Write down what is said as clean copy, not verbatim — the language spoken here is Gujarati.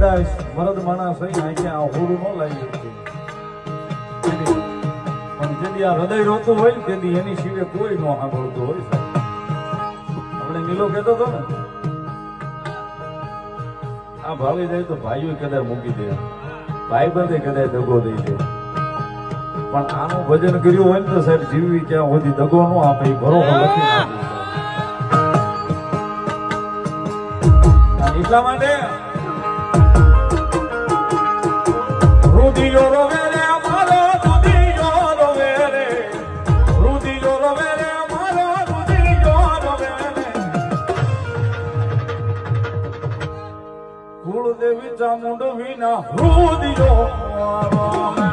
કદાચ મરદ માણસ હોય આંખે આ હોડું ન લાવી શકે પણ જેથી આ હૃદય રોતું હોય તેથી એની સિવાય કોઈ ન સાંભળતું હોય સાહેબ. આપણે નીલો કહેતો હતો ને આ ભાવી જાય તો ભાઈઓ કદાચ મૂકી દે, ભાઈ બંધે કદાચ દગો દઈ દે, પણ આનું ભજન કર્યું હોય ને તો સાહેબ જીવવી ક્યાં સુધી દગો ન આપે એ ભરોસો લખી નાખ્યું. એટલા માટે રુધિયો રોવે રે મારો રુધિયો રોવે રે, રુધિયો રોવે રે મારો રુધિયો રોવે રે. કુળદેવી ચામુંડ વિના રુધિયો રોવે.